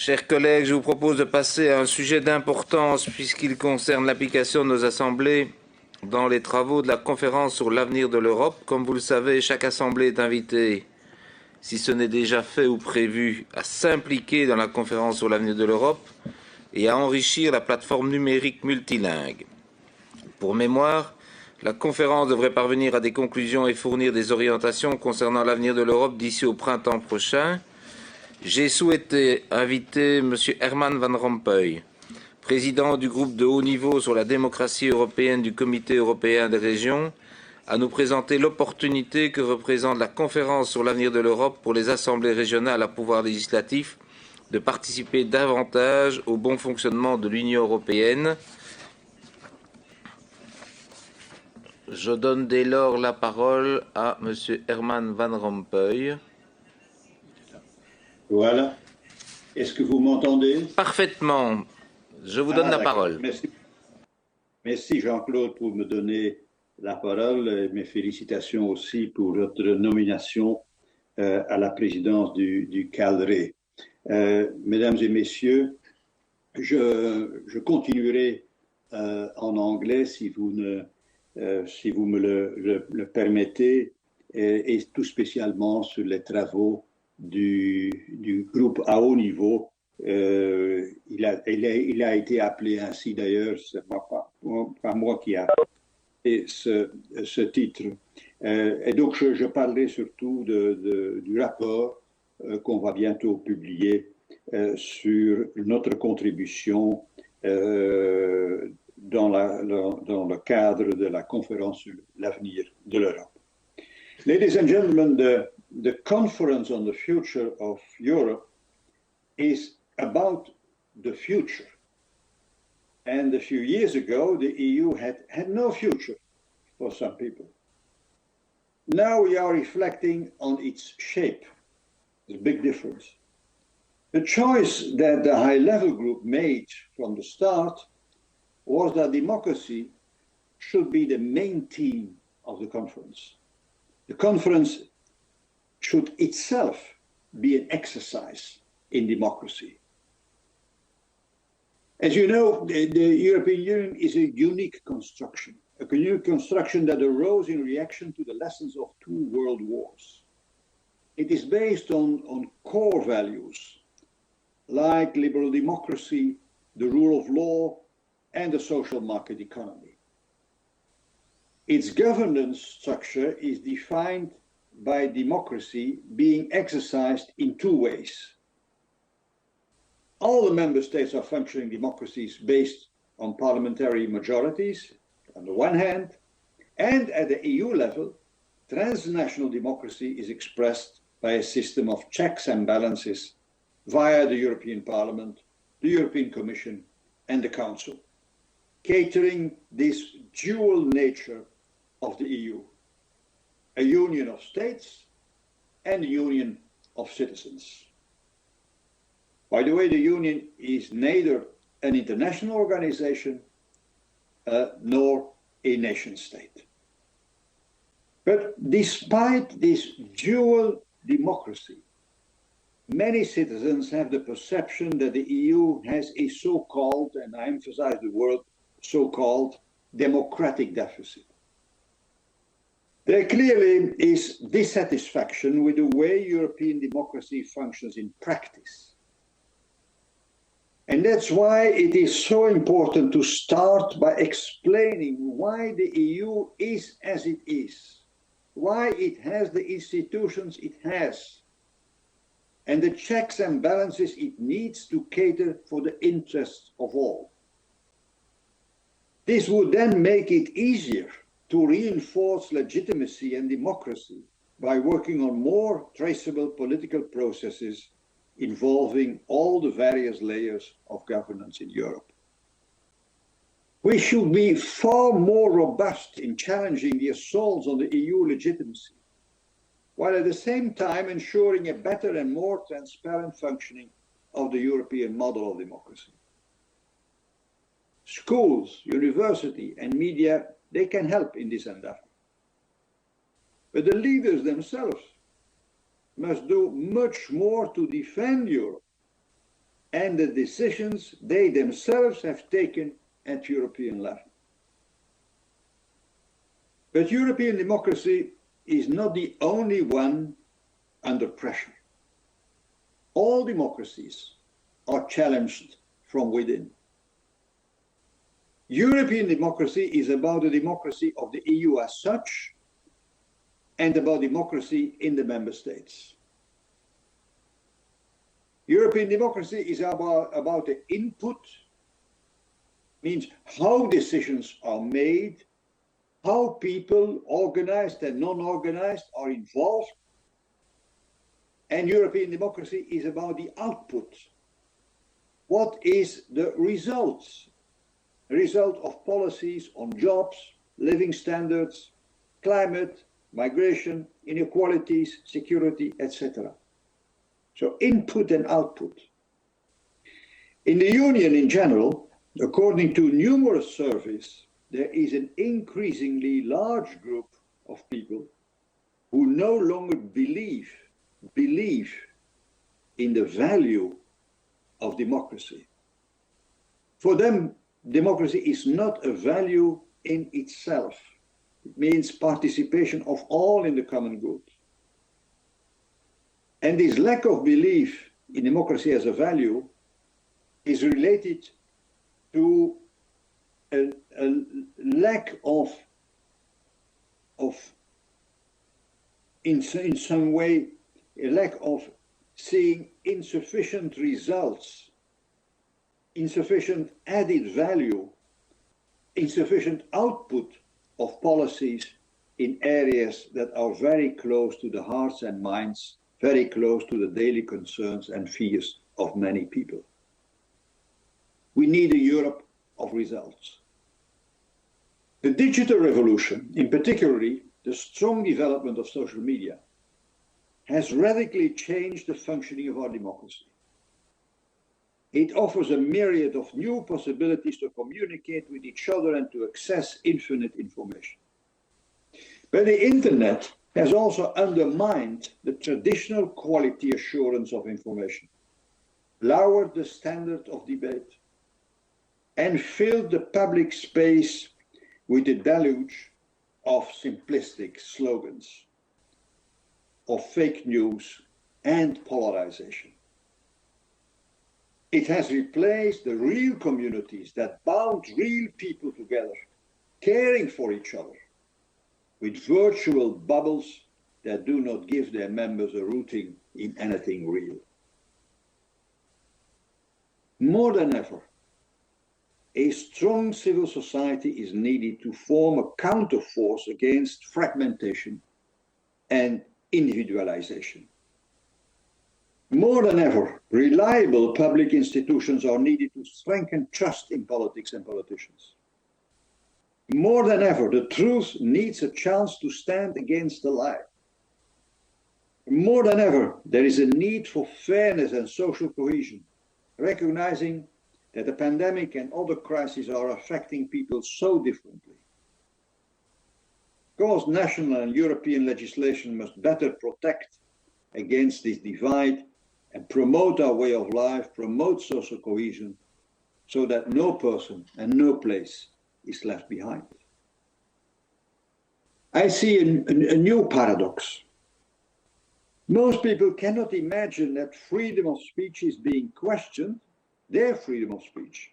Chers collègues, je vous propose de passer à un sujet d'importance puisqu'il concerne l'application de nos assemblées dans les travaux de la conférence sur l'avenir de l'Europe. Comme vous le savez, chaque assemblée est invitée, si ce n'est déjà fait ou prévu, à s'impliquer dans la conférence sur l'avenir de l'Europe et à enrichir la plateforme numérique multilingue. Pour mémoire, la conférence devrait parvenir à des conclusions et fournir des orientations concernant l'avenir de l'Europe d'ici au printemps prochain. J'ai souhaité inviter M. Herman Van Rompuy, président du groupe de haut niveau sur la démocratie européenne du Comité européen des régions, à nous présenter l'opportunité que représente la conférence sur l'avenir de l'Europe pour les assemblées régionales à pouvoir législatif de participer davantage au bon fonctionnement de l'Union européenne. Je donne dès lors la parole à M. Herman Van Rompuy. Voilà. Est-ce que vous m'entendez? Parfaitement. Je vous donne la parole. Merci, merci Jean-Claude pour me donner la parole et mes félicitations aussi pour votre nomination à la présidence du CALRE. Mesdames et messieurs, je continuerai en anglais si vous me le permettez et tout spécialement sur les travaux du groupe à haut niveau. Il a été appelé ainsi d'ailleurs, c'est pas moi qui a fait ce titre. Et donc je parlerai surtout du rapport qu'on va bientôt publier sur notre contribution dans le cadre de la conférence sur l'avenir de l'Europe. Ladies and gentlemen, the Conference on the Future of Europe is about the future. And a few years ago, the EU had no future for some people. Now we are reflecting on its shape. There's a big difference. The choice that the high-level group made from the start was that democracy should be the main theme of the conference. The conference should itself be an exercise in democracy. As you know, the European Union is a unique construction that arose in reaction to the lessons of 2 world wars. It is based on core values like liberal democracy, the rule of law, and the social market economy. Its governance structure is defined by democracy being exercised in 2 ways. All the member states are functioning democracies based on parliamentary majorities, on the one hand, and at the EU level, transnational democracy is expressed by a system of checks and balances via the European Parliament, the European Commission, and the Council, catering this dual nature of the EU, a union of states and a union of citizens. By the way, the Union is neither an international organization nor a nation state. But despite this dual democracy, many citizens have the perception that the EU has a so-called, and I emphasize the word so-called, democratic deficit. There clearly is dissatisfaction with the way European democracy functions in practice. And that's why it is so important to start by explaining why the EU is as it is, why it has the institutions it has, and the checks and balances it needs to cater for the interests of all. This would then make it easier to reinforce legitimacy and democracy by working on more traceable political processes involving all the various layers of governance in Europe. We should be far more robust in challenging the assaults on the EU legitimacy, while at the same time ensuring a better and more transparent functioning of the European model of democracy. Schools, university, and media, they can help in this endeavor. But the leaders themselves must do much more to defend Europe and the decisions they themselves have taken at European level. But European democracy is not the only one under pressure. All democracies are challenged from within. European democracy is about the democracy of the EU as such and about democracy in the member states. European democracy is about the input, means how decisions are made, how people, organized and non-organized, are involved. And European democracy is about the output. What is the results? The result of policies on jobs, living standards, climate, migration, inequalities, security, etc. So input and output. In the Union in general, according to numerous surveys, there is an increasingly large group of people who no longer believe in the value of democracy. For them, democracy is not a value in itself. It means participation of all in the common good. And this lack of belief in democracy as a value is related to a lack of in some way, a lack of seeing insufficient results, insufficient added value, insufficient output of policies in areas that are very close to the hearts and minds, very close to the daily concerns and fears of many people. We need a Europe of results. The digital revolution, in particular, the strong development of social media, has radically changed the functioning of our democracy. It offers a myriad of new possibilities to communicate with each other and to access infinite information. But the internet has also undermined the traditional quality assurance of information, lowered the standard of debate, and filled the public space with a deluge of simplistic slogans, of fake news and polarization. It has replaced the real communities that bound real people together, caring for each other, with virtual bubbles that do not give their members a rooting in anything real. More than ever, a strong civil society is needed to form a counterforce against fragmentation and individualization. More than ever, reliable public institutions are needed to strengthen trust in politics and politicians. More than ever, the truth needs a chance to stand against the lie. More than ever, there is a need for fairness and social cohesion, recognizing that the pandemic and other crises are affecting people so differently. Of course, national and European legislation must better protect against this divide and promote our way of life, promote social cohesion, so that no person and no place is left behind. I see a new paradox. Most people cannot imagine that freedom of speech is being questioned, their freedom of speech.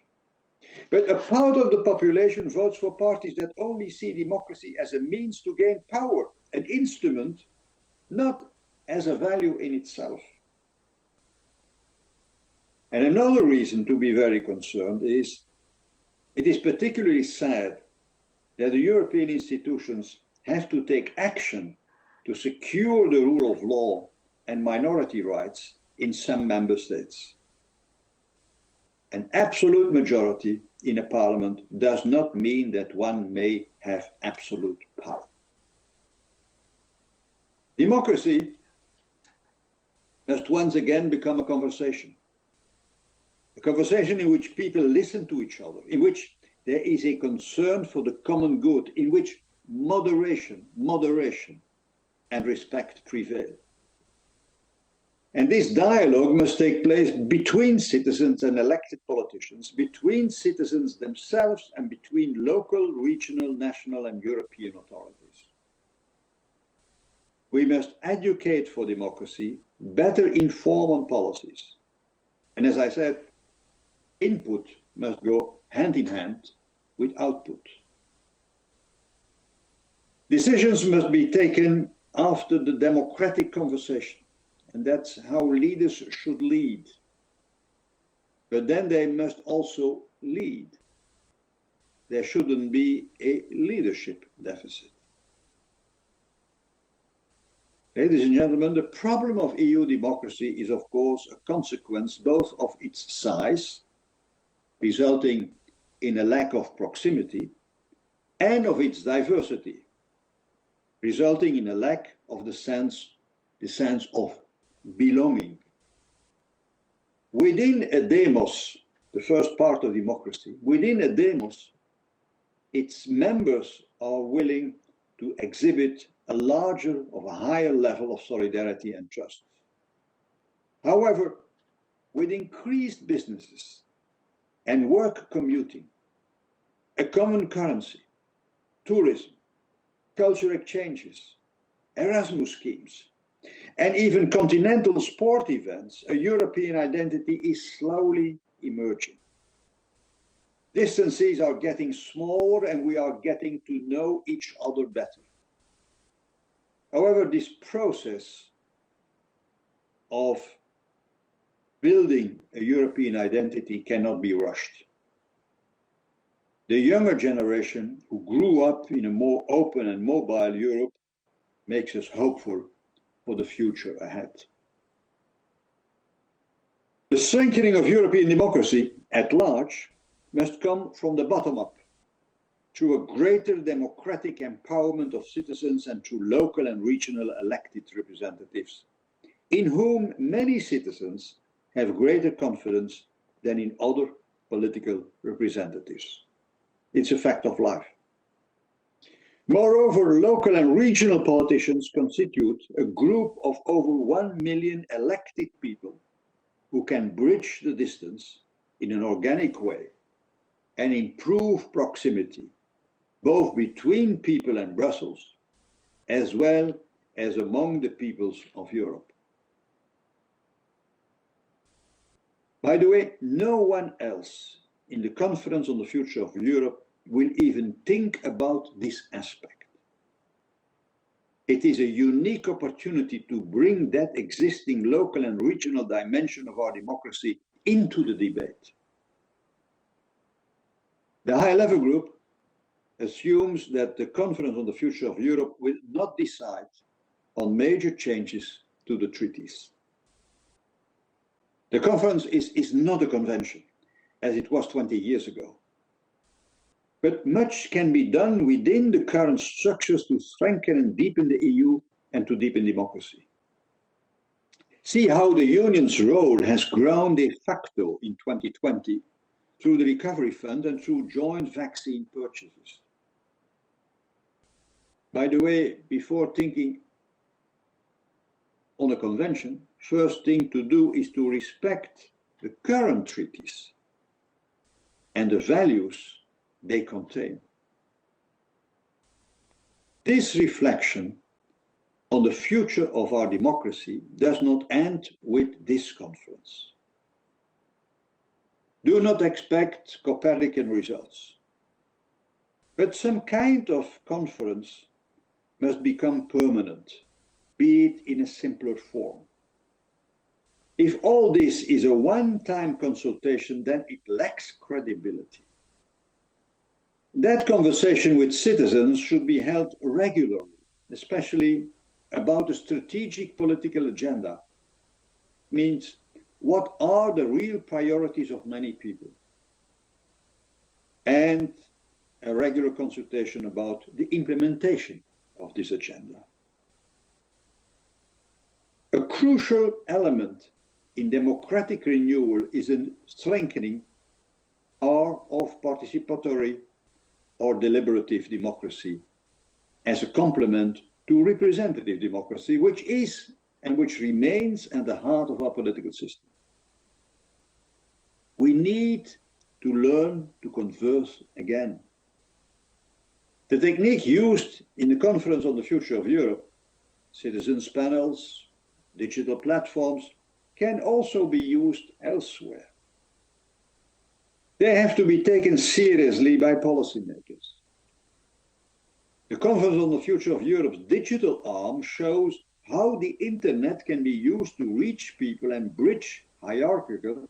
But a part of the population votes for parties that only see democracy as a means to gain power, an instrument, not as a value in itself. And another reason to be very concerned is it is particularly sad that the European institutions have to take action to secure the rule of law and minority rights in some member states. An absolute majority in a parliament does not mean that one may have absolute power. Democracy must once again become a conversation in which people listen to each other, in which there is a concern for the common good, in which moderation and respect prevail. And this dialogue must take place between citizens and elected politicians, between citizens themselves, and between local, regional, national, and European authorities. We must educate for democracy, better inform on policies. And as I said, input must go hand in hand with output. Decisions must be taken after the democratic conversation. And that's how leaders should lead. But then they must also lead. There shouldn't be a leadership deficit. Ladies and gentlemen, the problem of EU democracy is, of course, a consequence both of its size, resulting in a lack of proximity, and of its diversity, resulting in a lack of the sense of belonging. Within a demos, the first part of democracy, within a demos, its members are willing to exhibit a larger, of a higher level of solidarity and trust. However, with increased businesses and work commuting, a common currency, tourism, cultural exchanges, Erasmus schemes, and even continental sport events, a European identity is slowly emerging. Distances are getting smaller and we are getting to know each other better. However, this process of building a European identity cannot be rushed. The younger generation who grew up in a more open and mobile Europe makes us hopeful for the future ahead. The strengthening of European democracy at large must come from the bottom up, through a greater democratic empowerment of citizens and through local and regional elected representatives, in whom many citizens have greater confidence than in other political representatives. It's a fact of life. Moreover, local and regional politicians constitute a group of over 1 million elected people who can bridge the distance in an organic way and improve proximity, both between people and Brussels, as well as among the peoples of Europe. By the way, no one else in the Conference on the Future of Europe will even think about this aspect. It is a unique opportunity to bring that existing local and regional dimension of our democracy into the debate. The high-level group assumes that the Conference on the Future of Europe will not decide on major changes to the treaties. The conference is not a convention, as it was 20 years ago. But much can be done within the current structures to strengthen and deepen the EU and to deepen democracy. See how the Union's role has grown de facto in 2020 through the Recovery Fund and through joint vaccine purchases. By the way, before thinking on a convention, first thing to do is to respect the current treaties and the values they contain. This reflection on the future of our democracy does not end with this conference. Do not expect Copernican results, but some kind of conference must become permanent, be it in a simpler form. If all this is a one-time consultation, then it lacks credibility. That conversation with citizens should be held regularly, especially about the strategic political agenda. Means, what are the real priorities of many people? And a regular consultation about the implementation of this agenda. A crucial element in democratic renewal is a strengthening of participatory or deliberative democracy as a complement to representative democracy, which is and which remains at the heart of our political system. We need to learn to converse again. The technique used in the Conference on the Future of Europe, citizens' panels, digital platforms, can also be used elsewhere. They have to be taken seriously by policymakers. The Conference on the Future of Europe's digital arm shows how the internet can be used to reach people and bridge hierarchical,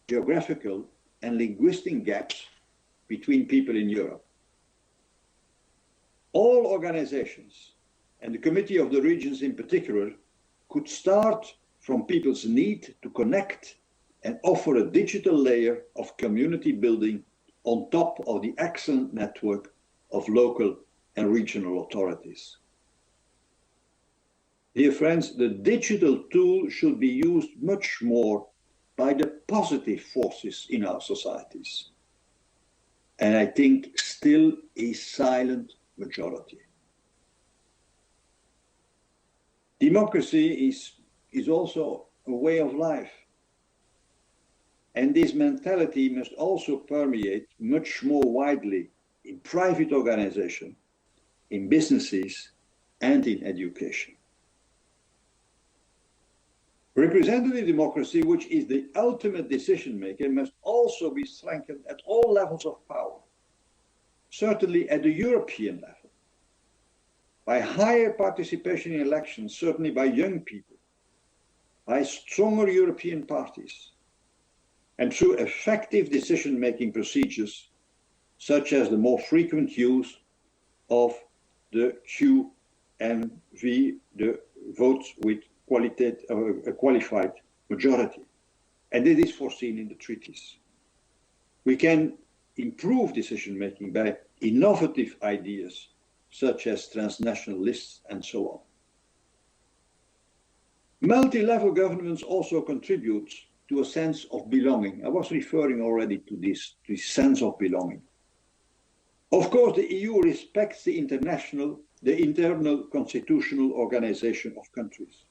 geographical, and linguistic gaps between people in Europe. All organizations, and the Committee of the Regions in particular, could start from people's need to connect and offer a digital layer of community building on top of the excellent network of local and regional authorities. Dear friends, the digital tool should be used much more by the positive forces in our societies, and I think still a silent majority. Democracy is also a way of life, and this mentality must also permeate much more widely in private organization, in businesses, and in education. Representative democracy, which is the ultimate decision maker, must also be strengthened at all levels of power, certainly at the European level, by higher participation in elections, certainly by young people, by stronger European parties, and through effective decision-making procedures, such as the more frequent use of the QMV, the votes with a qualified majority. And it is foreseen in the treaties. We can improve decision-making by innovative ideas, such as transnational lists and so on. Multi-level governments also contribute to a sense of belonging. I was referring already to this sense of belonging. Of course, the EU respects the internal constitutional organization of countries.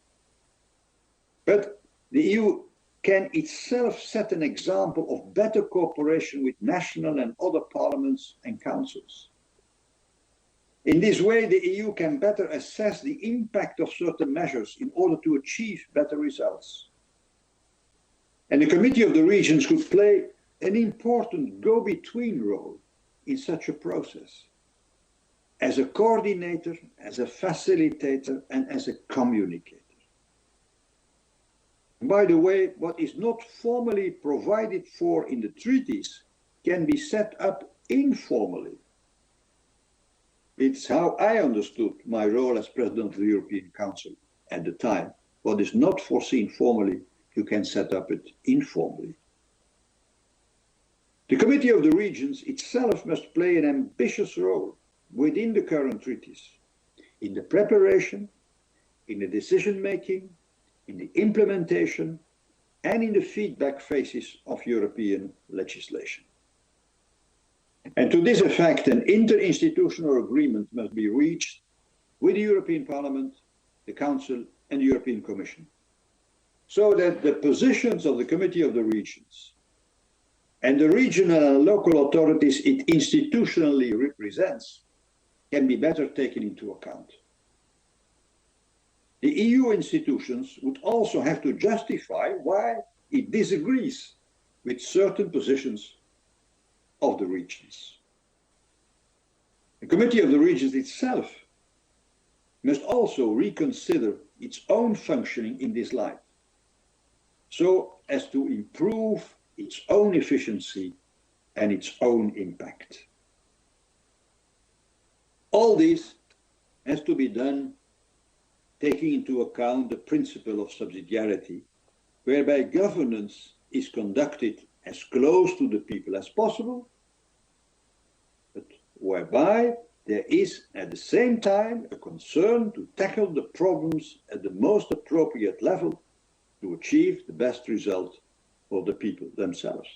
But the EU can itself set an example of better cooperation with national and other parliaments and councils. In this way, the EU can better assess the impact of certain measures in order to achieve better results. And the Committee of the Regions could play an important go-between role in such a process, as a coordinator, as a facilitator, and as a communicator. By the way, what is not formally provided for in the treaties can be set up informally. It's how I understood my role as President of the European Council at the time. What is not foreseen formally, you can set up it informally. The Committee of the Regions itself must play an ambitious role within the current treaties, in the preparation, in the decision-making, in the implementation, and in the feedback phases of European legislation. And to this effect, an interinstitutional agreement must be reached with the European Parliament, the Council, and the European Commission, so that the positions of the Committee of the Regions and the regional and local authorities it institutionally represents can be better taken into account. The EU institutions would also have to justify why it disagrees with certain positions of the regions. The Committee of the Regions itself must also reconsider its own functioning in this light, so as to improve its own efficiency and its own impact. All this has to be done taking into account the principle of subsidiarity, whereby governance is conducted as close to the people as possible, but whereby there is at the same time a concern to tackle the problems at the most appropriate level to achieve the best result for the people themselves.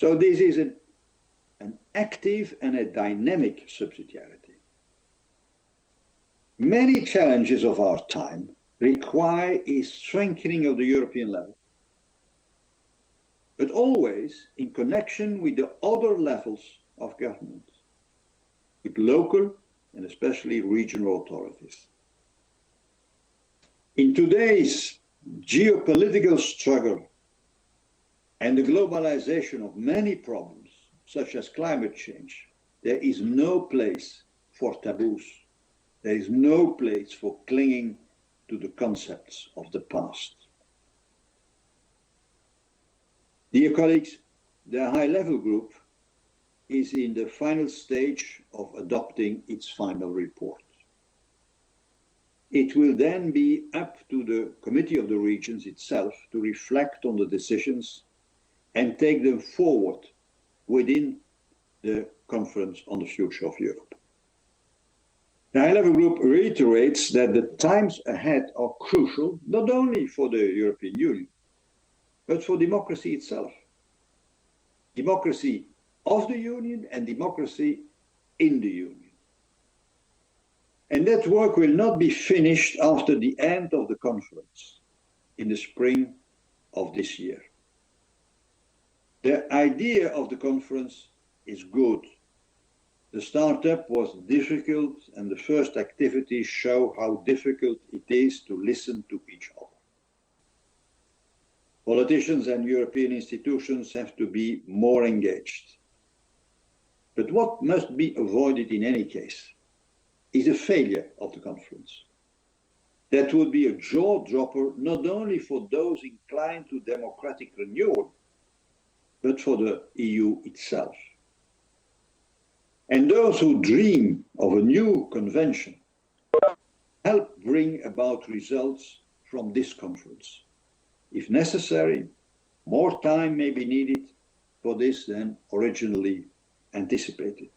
So this is an active and a dynamic subsidiarity. Many challenges of our time require a strengthening of the European level, but always in connection with the other levels of government, with local and especially regional authorities. In today's geopolitical struggle and the globalization of many problems, such as climate change, there is no place for taboos. There is no place for clinging to the concepts of the past. Dear colleagues, the high-level group is in the final stage of adopting its final report. It will then be up to the Committee of the Regions itself to reflect on the decisions and take them forward within the Conference on the Future of Europe. The high-level group reiterates that the times ahead are crucial, not only for the European Union, but for democracy itself. Democracy of the Union and democracy in the Union. And that work will not be finished after the end of the conference in the spring of this year. The idea of the conference is good. The startup was difficult, and the first activities show how difficult it is to listen to each other. Politicians and European institutions have to be more engaged. But what must be avoided in any case is a failure of the conference. That would be a jaw-dropper not only for those inclined to democratic renewal, but for the EU itself. And those who dream of a new convention help bring about results from this conference. If necessary, more time may be needed for this than originally anticipated.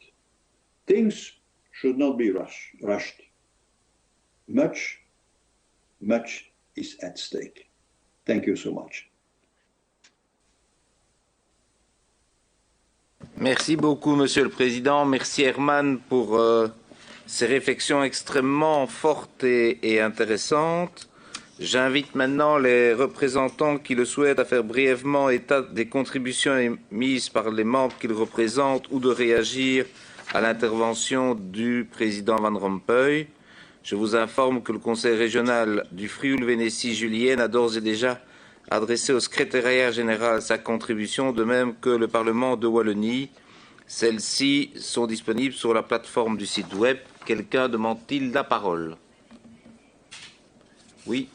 Things should not be rushed. Much is at stake. Thank you so much. Merci beaucoup, Monsieur le Président. Merci, Herman, pour ces réflexions extrêmement fortes et intéressantes. J'invite maintenant les représentants qui le souhaitent à faire brièvement état des contributions émises par les membres qu'ils représentent ou de réagir à l'intervention du président Van Rompuy. Je vous informe que le Conseil régional du Frioul-Vénétie-Julienne a d'ores et déjà adressé au secrétariat général sa contribution, de même que le Parlement de Wallonie. Celles-ci sont disponibles sur la plateforme du site web. Quelqu'un demande-t-il la parole? Oui.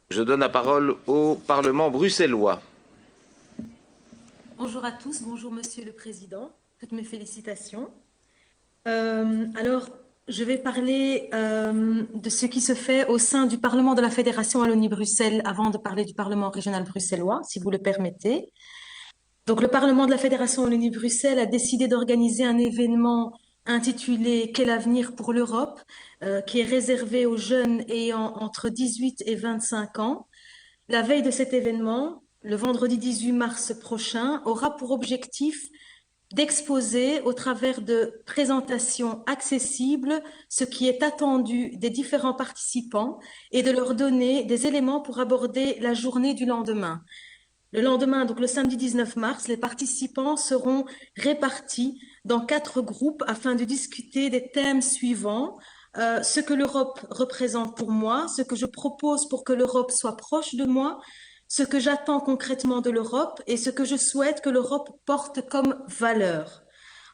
Je donne la parole au Parlement bruxellois. Bonjour à tous, bonjour Monsieur le Président, toutes mes félicitations. Alors, je vais parler de ce qui se fait au sein du Parlement de la Fédération Wallonie-Bruxelles avant de parler du Parlement régional bruxellois, si vous le permettez. Donc, le Parlement de la Fédération Wallonie-Bruxelles a décidé d'organiser un événement intitulé « Quel avenir pour l'Europe ?» qui est réservé aux jeunes ayant entre 18 et 25 ans. La veille de cet événement, le vendredi 18 mars prochain, aura pour objectif d'exposer au travers de présentations accessibles ce qui est attendu des différents participants et de leur donner des éléments pour aborder la journée du lendemain. Le lendemain, donc le samedi 19 mars, les participants seront répartis dans 4 groupes afin de discuter des thèmes suivants. Ce que l'Europe représente pour moi, ce que je propose pour que l'Europe soit proche de moi, ce que j'attends concrètement de l'Europe et ce que je souhaite que l'Europe porte comme valeur.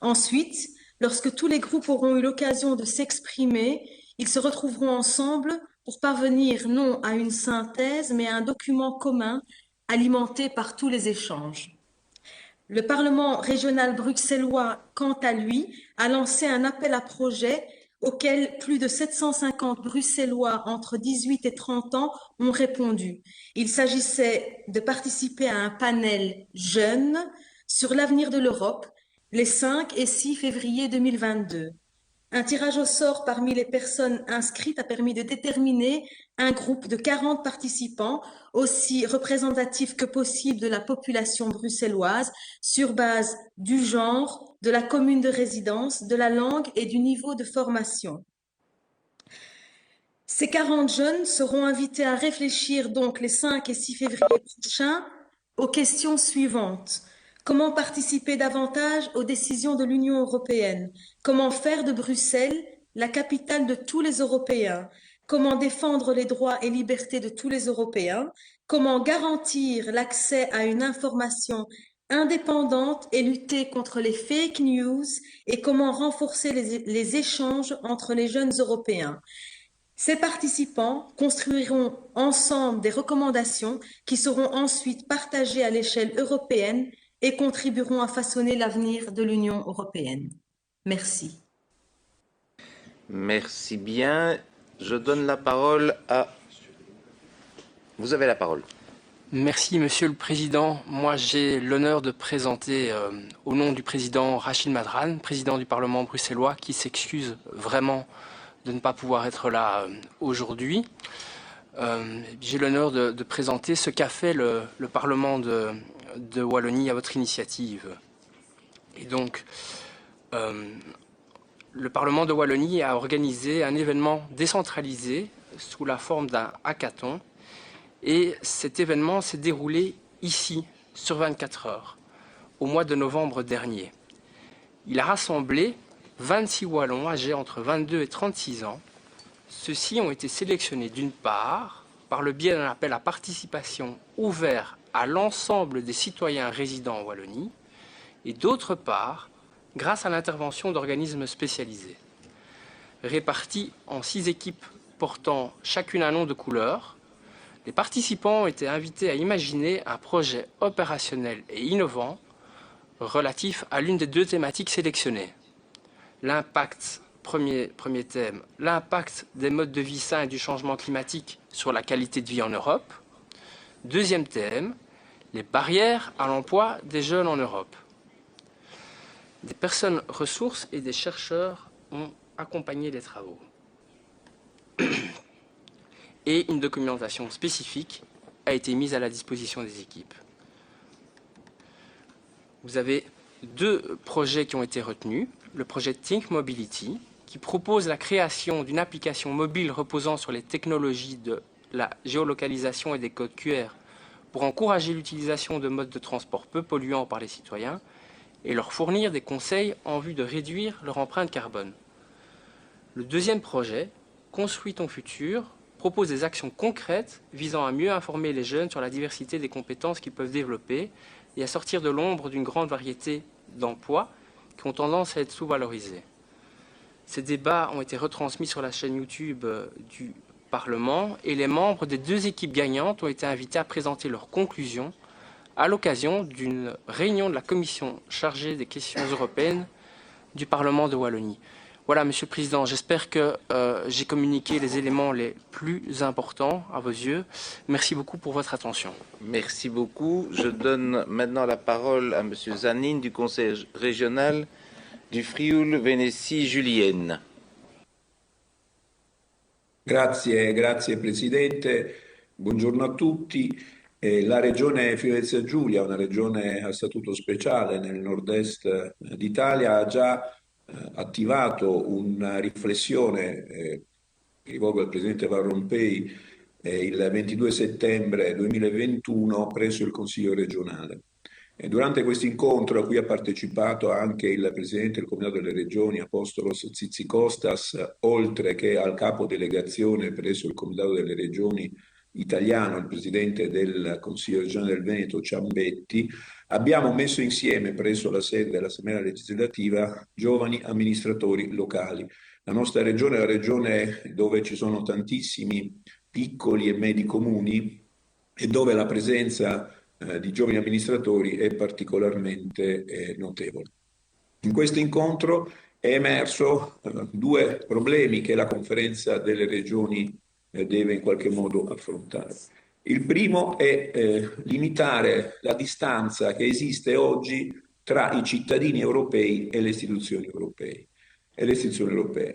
Ensuite, lorsque tous les groupes auront eu l'occasion de s'exprimer, ils se retrouveront ensemble pour parvenir non à une synthèse, mais à un document commun alimenté par tous les échanges. Le Parlement régional bruxellois, quant à lui, a lancé un appel à projet auquel plus de 750 Bruxellois entre 18 et 30 ans ont répondu. Il s'agissait de participer à un panel jeune sur l'avenir de l'Europe les 5 et 6 février 2022. Un tirage au sort parmi les personnes inscrites a permis de déterminer un groupe de 40 participants, aussi représentatif que possible de la population bruxelloise, sur base du genre, de la commune de résidence, de la langue et du niveau de formation. Ces 40 jeunes seront invités à réfléchir donc les 5 et 6 février prochains aux questions suivantes. Comment participer davantage aux décisions de l'Union européenne? Comment faire de Bruxelles la capitale de tous les Européens? Comment défendre les droits et libertés de tous les Européens? Comment garantir l'accès à une information indépendante et lutter contre les fake news? Et comment renforcer les échanges entre les jeunes Européens? Ces participants construiront ensemble des recommandations qui seront ensuite partagées à l'échelle européenne et contribueront à façonner l'avenir de l'Union européenne. Merci. Merci bien. Je donne la parole à... Vous avez la parole. Merci, Monsieur le Président. Moi, j'ai l'honneur de présenter, au nom du président Rachid Madran, président du Parlement bruxellois, qui s'excuse vraiment de ne pas pouvoir être là aujourd'hui. J'ai l'honneur de présenter ce qu'a fait le Parlement de Wallonie à votre initiative. Et donc, le Parlement de Wallonie a organisé un événement décentralisé sous la forme d'un hackathon. Et cet événement s'est déroulé ici, sur 24 heures, au mois de novembre dernier. Il a rassemblé 26 Wallons âgés entre 22 et 36 ans. Ceux-ci ont été sélectionnés d'une part par le biais d'un appel à participation ouvert à l'ensemble des citoyens résidant en Wallonie et d'autre part grâce à l'intervention d'organismes spécialisés. Répartis en 6 équipes portant chacune un nom de couleur, les participants ont été invités à imaginer un projet opérationnel et innovant relatif à l'une des 2 thématiques sélectionnées. L'impact, premier thème, l'impact des modes de vie sains et du changement climatique sur la qualité de vie en Europe. Deuxième thème, les barrières à l'emploi des jeunes en Europe. Des personnes ressources et des chercheurs ont accompagné les travaux. Et une documentation spécifique a été mise à la disposition des équipes. Vous avez 2 projets qui ont été retenus. Le projet Think Mobility, qui propose la création d'une application mobile reposant sur les technologies de la géolocalisation et des codes QR pour encourager l'utilisation de modes de transport peu polluants par les citoyens et leur fournir des conseils en vue de réduire leur empreinte carbone. Le deuxième projet, Construis ton futur, propose des actions concrètes visant à mieux informer les jeunes sur la diversité des compétences qu'ils peuvent développer et à sortir de l'ombre d'une grande variété d'emplois qui ont tendance à être sous-valorisés. Ces débats ont été retransmis sur la chaîne YouTube du Parlement et les membres des 2 équipes gagnantes ont été invités à présenter leurs conclusions à l'occasion d'une réunion de la commission chargée des questions européennes du Parlement de Wallonie. Voilà, Monsieur le Président, j'espère que j'ai communiqué les éléments les plus importants à vos yeux. Merci beaucoup pour votre attention. Merci beaucoup. Je donne maintenant la parole à Monsieur Zanin du Conseil régional du Frioul-Vénétie Julienne. Grazie Presidente, buongiorno a tutti. La regione Friuli-Venezia Giulia, una regione a statuto speciale nel nord-est d'Italia, ha già attivato una riflessione, mi rivolgo al Presidente Van Rompuy, il 22 settembre 2021 presso il Consiglio regionale. Durante questo incontro, a cui ha partecipato anche il Presidente del Comitato delle Regioni, Apostolos Tsitsikostas, oltre che al capo delegazione presso il Comitato delle Regioni italiano, il Presidente del Consiglio regionale del Veneto, Ciambetti, abbiamo messo insieme presso la sede dell'Assemblea legislativa giovani amministratori locali. La nostra regione è una regione dove ci sono tantissimi piccoli e medi comuni e dove la presenza di giovani amministratori è particolarmente notevole. In questo incontro è emerso 2 problemi che la conferenza delle regioni deve in qualche modo affrontare. Il primo è limitare la distanza che esiste oggi tra i cittadini europei e le istituzioni europee.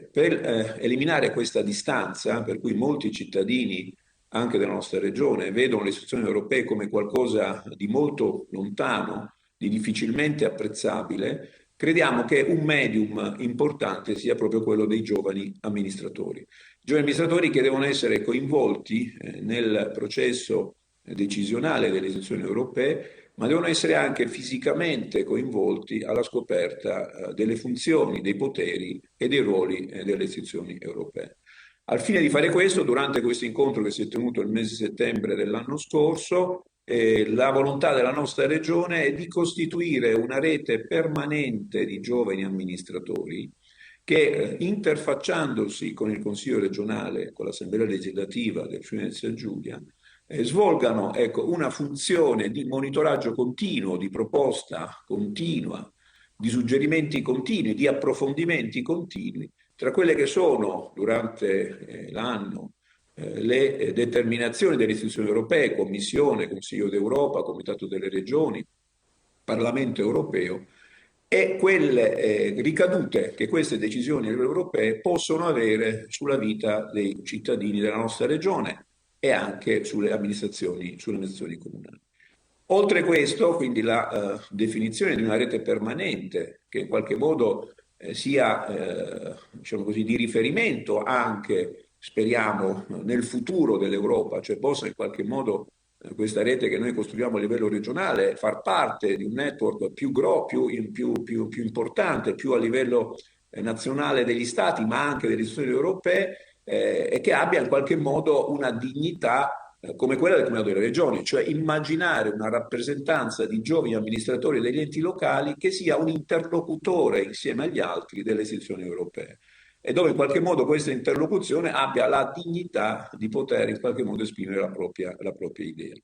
Per eliminare questa distanza, per cui molti cittadini anche della nostra regione vedono le istituzioni europee come qualcosa di molto lontano, di difficilmente apprezzabile, crediamo che un medium importante sia proprio quello dei giovani amministratori. Giovani amministratori che devono essere coinvolti nel processo decisionale delle istituzioni europee, ma devono essere anche fisicamente coinvolti alla scoperta delle funzioni, dei poteri e dei ruoli delle istituzioni europee. Al fine di fare questo, durante questo incontro che si è tenuto il mese di settembre dell'anno scorso, la volontà della nostra regione è di costituire una rete permanente di giovani amministratori che, interfacciandosi con il Consiglio regionale, con l'Assemblea legislativa del Friuli Venezia Giulia, svolgano, ecco, una funzione di monitoraggio continuo, di proposta continua, di suggerimenti continui, di approfondimenti continui tra quelle che sono durante l'anno le determinazioni delle istituzioni europee, Commissione, Consiglio d'Europa, Comitato delle Regioni, Parlamento europeo, e quelle ricadute che queste decisioni europee possono avere sulla vita dei cittadini della nostra regione e anche sulle amministrazioni comunali. Oltre questo, quindi la definizione di una rete permanente che in qualche modo sia diciamo così, di riferimento anche, speriamo, nel futuro dell'Europa, cioè possa in qualche modo questa rete che noi costruiamo a livello regionale far parte di un network più importante, più a livello nazionale degli Stati, ma anche delle istituzioni europee, e che abbia in qualche modo una dignità come quella del Comitato delle Regioni, cioè immaginare una rappresentanza di giovani amministratori degli enti locali che sia un interlocutore insieme agli altri delle istituzioni europee e dove in qualche modo questa interlocuzione abbia la dignità di poter in qualche modo esprimere la propria idea.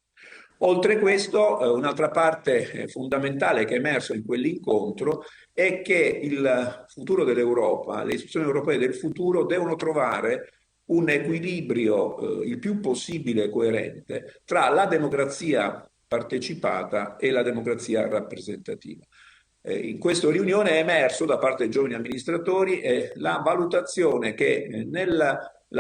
Oltre a questo, un'altra parte fondamentale che è emersa in quell'incontro è che il futuro dell'Europa, le istituzioni europee del futuro devono trovare un equilibrio il più possibile coerente tra la democrazia partecipata e la democrazia rappresentativa. In questa riunione è emerso da parte dei giovani amministratori la valutazione che nella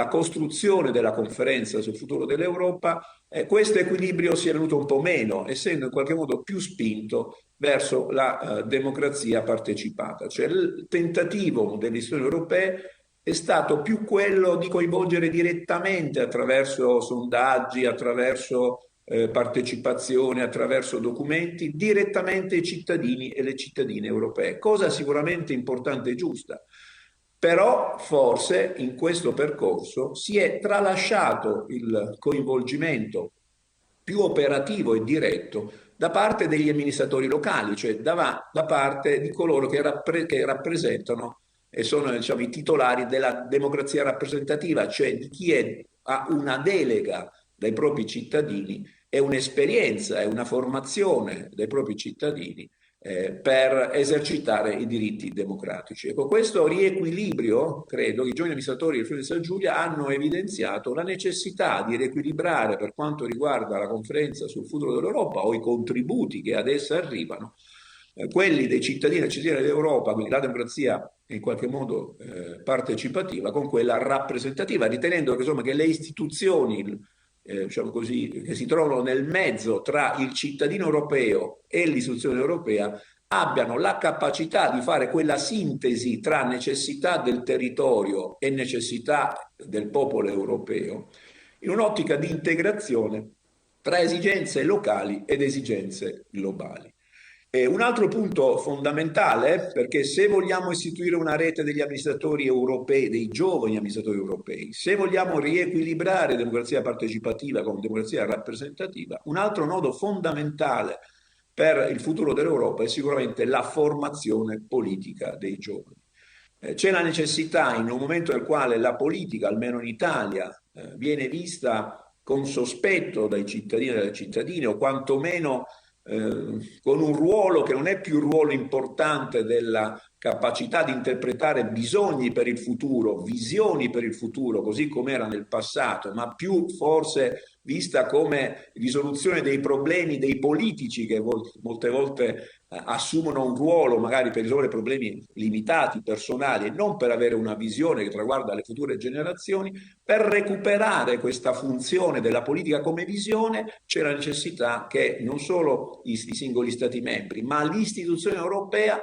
costruzione della conferenza sul futuro dell'Europa questo equilibrio sia venuto un po' meno, essendo in qualche modo più spinto verso la democrazia partecipata. Cioè il tentativo delle istituzioni europee è stato più quello di coinvolgere direttamente attraverso sondaggi, attraverso partecipazione, attraverso documenti, direttamente i cittadini e le cittadine europee, cosa sicuramente importante e giusta. Però forse in questo percorso si è tralasciato il coinvolgimento più operativo e diretto da parte degli amministratori locali, cioè da parte di coloro che rappresentano e sono, diciamo, i titolari della democrazia rappresentativa, cioè di chi ha una delega dai propri cittadini e un'esperienza e una formazione dei propri cittadini per esercitare i diritti democratici. Ecco, questo riequilibrio, credo, i giovani amministratori del Friuli Venezia Giulia hanno evidenziato la necessità di riequilibrare per quanto riguarda la conferenza sul futuro dell'Europa o i contributi che ad essa arrivano, quelli dei cittadini e cittadine dell'Europa, quindi la democrazia in qualche modo partecipativa, con quella rappresentativa, ritenendo che, insomma, che le istituzioni diciamo così, che si trovano nel mezzo tra il cittadino europeo e l'istituzione europea abbiano la capacità di fare quella sintesi tra necessità del territorio e necessità del popolo europeo in un'ottica di integrazione tra esigenze locali ed esigenze globali. Un altro punto fondamentale, perché se vogliamo istituire una rete degli amministratori europei, dei giovani amministratori europei, se vogliamo riequilibrare democrazia partecipativa con democrazia rappresentativa, un altro nodo fondamentale per il futuro dell'Europa è sicuramente la formazione politica dei giovani. C'è la necessità, in un momento nel quale la politica, almeno in Italia, viene vista con sospetto dai cittadini e dalle cittadine, o quantomeno con un ruolo che non è più un ruolo importante della capacità di interpretare bisogni per il futuro, visioni per il futuro, così come era nel passato, ma più forse vista come risoluzione dei problemi dei politici che molte volte assumono un ruolo magari per risolvere problemi limitati, personali, e non per avere una visione che riguarda le future generazioni. Per recuperare questa funzione della politica come visione c'è la necessità che non solo i singoli Stati membri, ma l'istituzione europea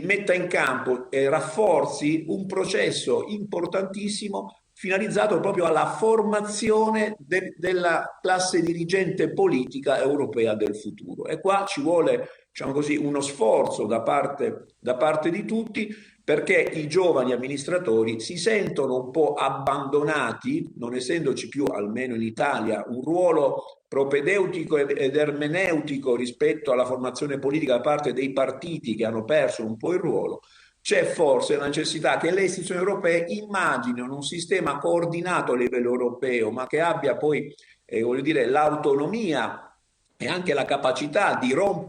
metta in campo e rafforzi un processo importantissimo finalizzato proprio alla formazione della classe dirigente politica europea del futuro. E qua ci vuole, diciamo così, uno sforzo da parte di tutti, perché i giovani amministratori si sentono un po' abbandonati, non essendoci più, almeno in Italia, un ruolo propedeutico ed ermeneutico rispetto alla formazione politica da parte dei partiti che hanno perso un po' il ruolo. C'è forse la necessità che le istituzioni europee immaginino un sistema coordinato a livello europeo, ma che abbia poi, voglio dire, l'autonomia e anche la capacità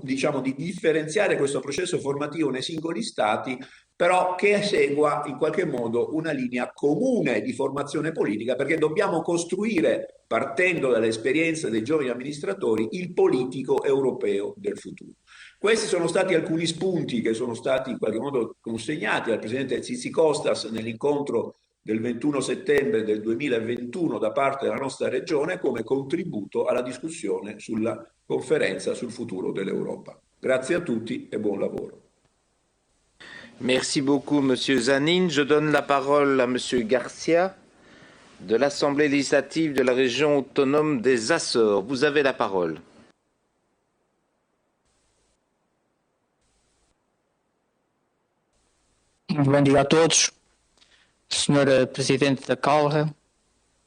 diciamo, di differenziare questo processo formativo nei singoli stati, però che segua in qualche modo una linea comune di formazione politica, perché dobbiamo costruire, partendo dall'esperienza dei giovani amministratori, il politico europeo del futuro. Questi sono stati alcuni spunti che sono stati in qualche modo consegnati al presidente Tzitzikostas nell'incontro del 21 settembre del 2021 da parte della nostra regione come contributo alla discussione sulla conferenza sul futuro dell'Europa. Grazie a tutti e buon lavoro. Merci beaucoup, Monsieur Zanin. Je donne la parole à Monsieur Garcia de l'Assemblée législative de la région autonome des Açores. Vous avez la parole. Bom dia a todos. Senhora Presidente da Câmara,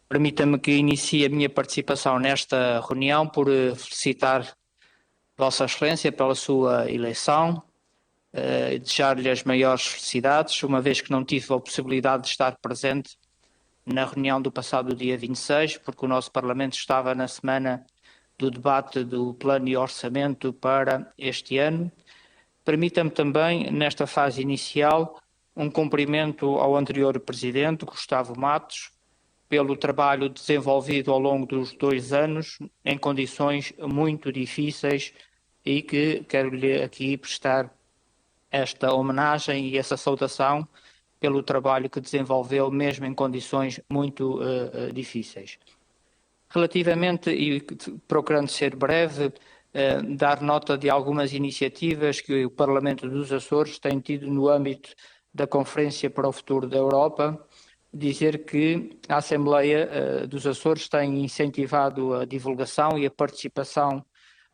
permita-me que inicie a minha participação nesta reunião por felicitar Vossa Excelência pela sua eleição e desejar-lhe as maiores felicidades, uma vez que não tive a possibilidade de estar presente na reunião do passado dia 26, porque o nosso Parlamento estava na semana do debate do plano de orçamento para este ano. Permita-me também, nesta fase inicial, um cumprimento ao anterior Presidente, Gustavo Matos, pelo trabalho desenvolvido ao longo dos 2 anos, em condições muito difíceis, e que quero-lhe aqui prestar esta homenagem e essa saudação pelo trabalho que desenvolveu, mesmo em condições muito difíceis. Relativamente, e procurando ser breve, dar nota de algumas iniciativas que o Parlamento dos Açores tem tido no âmbito da Conferência para o Futuro da Europa, dizer que a Assembleia dos Açores tem incentivado a divulgação e a participação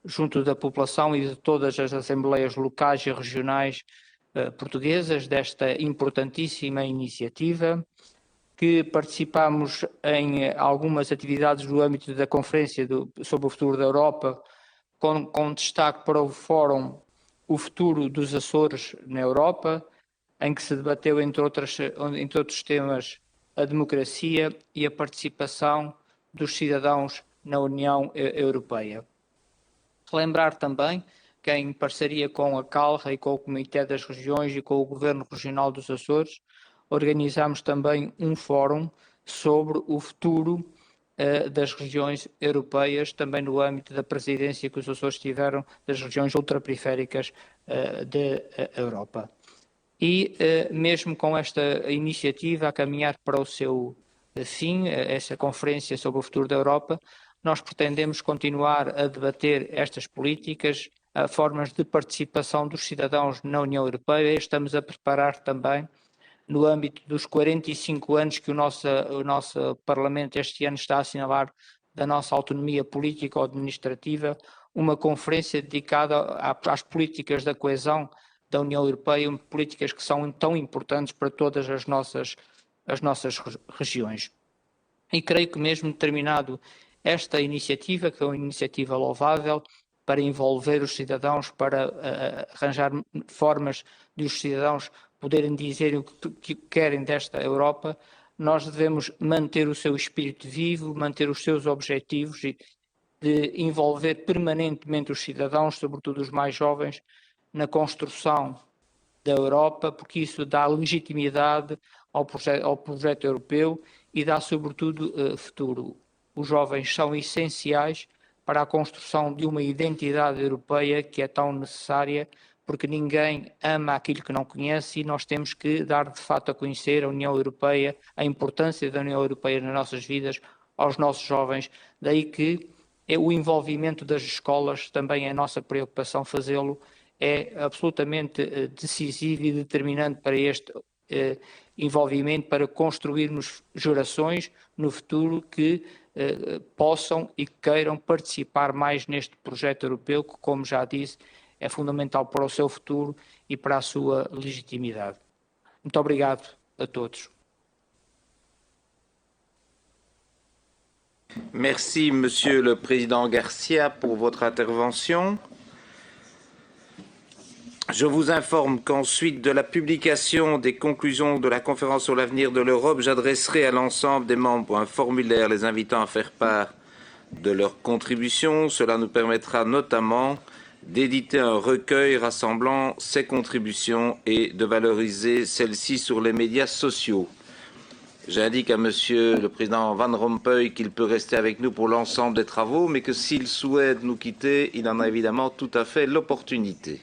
junto da população e de todas as assembleias locais e regionais portuguesas desta importantíssima iniciativa, que participamos em algumas atividades no âmbito da Conferência sobre o Futuro da Europa, com destaque para o Fórum O Futuro dos Açores na Europa, em que se debateu, entre outros temas, a democracia e a participação dos cidadãos na União Europeia. Relembrar também que, em parceria com a CALRA e com o Comitê das Regiões e com o Governo Regional dos Açores, organizamos também um fórum sobre o futuro das regiões europeias, também no âmbito da presidência que os Açores tiveram das regiões ultraperiféricas da Europa. E mesmo com esta iniciativa a caminhar para o seu fim, essa conferência sobre o futuro da Europa, nós pretendemos continuar a debater estas políticas, formas de participação dos cidadãos na União Europeia. Estamos a preparar também, no âmbito dos 45 anos que o nosso Parlamento este ano está a assinalar da nossa autonomia política ou administrativa, uma conferência dedicada às políticas da coesão da União Europeia, políticas que são tão importantes para todas as nossas regiões. E creio que mesmo terminado esta iniciativa, que é uma iniciativa louvável, para envolver os cidadãos, para arranjar formas de os cidadãos poderem dizer o que querem desta Europa, nós devemos manter o seu espírito vivo, manter os seus objetivos e de envolver permanentemente os cidadãos, sobretudo os mais jovens, na construção da Europa, porque isso dá legitimidade ao projeto europeu e dá, sobretudo, futuro. Os jovens são essenciais para a construção de uma identidade europeia que é tão necessária, porque ninguém ama aquilo que não conhece e nós temos que dar, de fato, a conhecer a União Europeia, a importância da União Europeia nas nossas vidas, aos nossos jovens. Daí que o envolvimento das escolas também é a nossa preocupação fazê-lo é absolutamente decisivo e determinante para este envolvimento, para construirmos gerações no futuro que possam e queiram participar mais neste projeto europeu, que, como já disse, é fundamental para o seu futuro e para a sua legitimidade. Muito obrigado a todos. Merci, Monsieur le Président Garcia, pour votre intervention. Je vous informe qu'ensuite de la publication des conclusions de la conférence sur l'avenir de l'Europe, j'adresserai à l'ensemble des membres un formulaire les invitant à faire part de leurs contributions. Cela nous permettra notamment d'éditer un recueil rassemblant ces contributions et de valoriser celles-ci sur les médias sociaux. J'indique à Monsieur le Président Van Rompuy qu'il peut rester avec nous pour l'ensemble des travaux, mais que s'il souhaite nous quitter, il en a évidemment tout à fait l'opportunité.